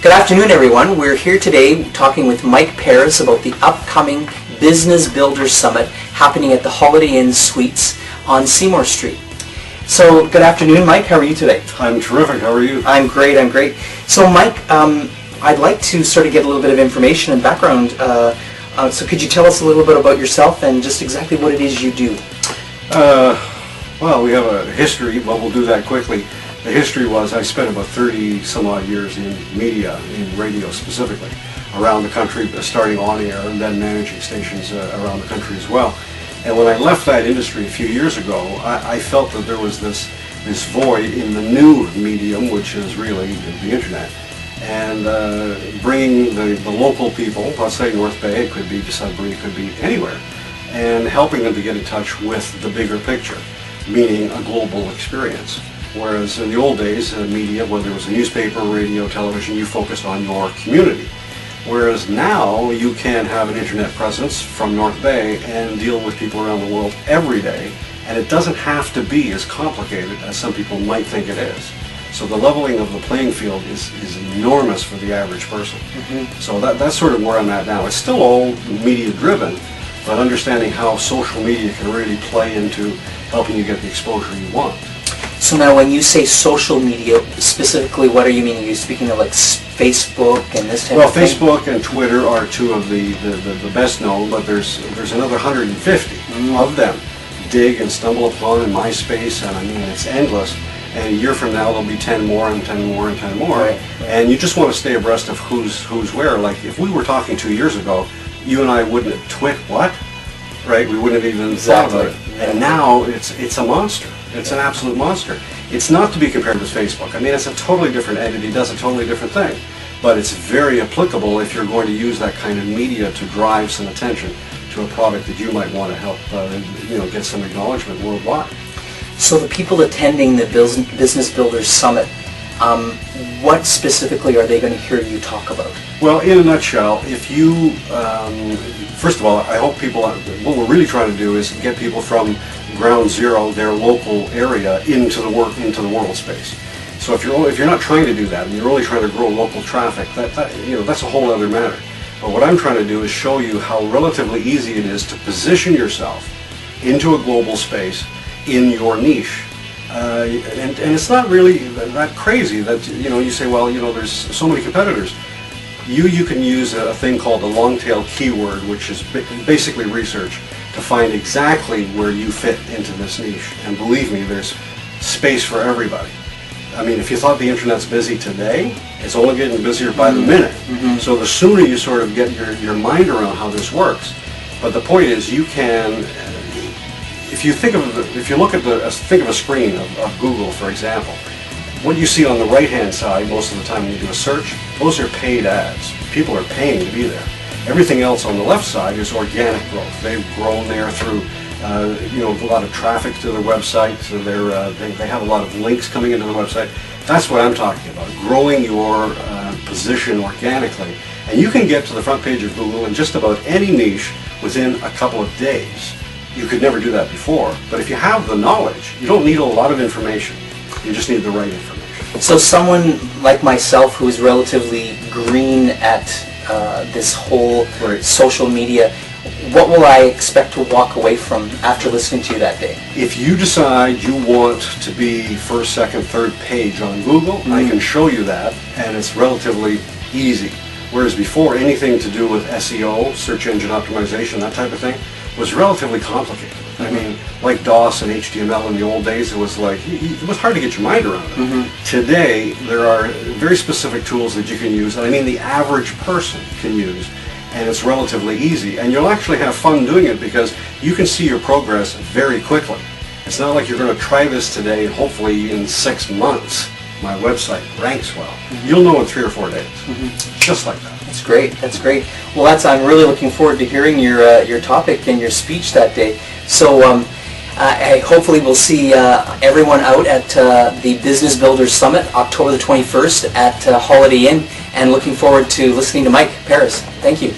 Good afternoon, everyone. We're here today talking with Mike Perras about the upcoming Business Builders Summit happening at the Holiday Inn Suites on Seymour Street. So, good afternoon, Mike. How are you today? I'm terrific. How are you? I'm great. So, Mike, I'd like to sort of get a little bit of information and background. So could you tell us a little bit about yourself and just exactly what it is you do? Well, we have a history, but we'll do that quickly. The history was I spent about 30 some odd years in media, in radio specifically, around the country, starting on air and then managing stations around the country as well. And when I left that industry a few years ago, I felt that there was this void in the new medium, which is really the internet. And bringing the local people, let's say North Bay, it could be Sudbury, it could be anywhere, and helping them to get in touch with the bigger picture, meaning a global experience. Whereas in the old days, media, whether it was a newspaper, radio, television, you focused on your community. Whereas now you can have an internet presence from North Bay and deal with people around the world every day, and it doesn't have to be as complicated as some people might think it is. So the leveling of the playing field is enormous for the average person. So that's sort of where I'm at now. It's still all media driven, but understanding how social media can really play into helping you get the exposure you want. So now when you say social media, specifically what are you meaning? Are you speaking of like Facebook and this type of thing? Well, Facebook and Twitter are two of the best known, but there's another 150 of them. Dig and stumble upon in MySpace, and I mean it's endless. And a year from now there'll be 10 more and 10 more and 10 more. Right. And you just want to stay abreast of who's where. Like if we were talking 2 years ago, you and I wouldn't have what? Right? We wouldn't have even thought about it. And now it's a monster. It's an absolute monster. It's not to be compared with Facebook. I mean, it's a totally different entity, does a totally different thing. But it's very applicable if you're going to use that kind of media to drive some attention to a product that you might want to help get some acknowledgement worldwide. So the people attending the Business Builders Summit, what specifically are they going to hear you talk about? Well, in a nutshell, if you, first of all, I hope people, what we're really trying to do is get people from ground zero, their local area, into the world space. So if you're not trying to do that, and you're only trying to grow local traffic, that's a whole other matter. But what I'm trying to do is show you how relatively easy it is to position yourself into a global space in your niche. And it's not really that crazy that you say, well, there's so many competitors. You can use a thing called a long tail keyword, which is basically research, to find exactly where you fit into this niche. And believe me, there's space for everybody. I mean, if you thought the internet's busy today, it's only getting busier by the minute. So the sooner you sort of get your mind around how this works. But the point is, you can. If you think of a screen of Google, for example, what you see on the right-hand side most of the time when you do a search, those are paid ads. People are paying to be there. Everything else on the left side is organic growth. They've grown there through a lot of traffic to their website. So they have a lot of links coming into the website. That's what I'm talking about, growing your position organically. And you can get to the front page of Google in just about any niche within a couple of days. You could never do that before, but if you have the knowledge, you don't need a lot of information. You just need the right information. So someone like myself who is relatively green at this whole social media, what will I expect to walk away from after listening to you that day? If you decide you want to be first, second, third page on Google, I can show you that, and it's relatively easy. Whereas before, anything to do with SEO, search engine optimization, that type of thing, was relatively complicated. I mean, like DOS and HTML in the old days, it was hard to get your mind around it. Today, there are very specific tools that you can use, and I mean the average person can use, and it's relatively easy. And you'll actually have fun doing it because you can see your progress very quickly. It's not like you're going to try this today and hopefully in 6 months my website ranks well. You'll know in 3 or 4 days, just like that. That's great. That's great. Well, I'm really looking forward to hearing your topic and your speech that day. So I hopefully we'll see everyone out at the Business Builders Summit, October the 21st at Holiday Inn, and looking forward to listening to Mike Perras. Thank you.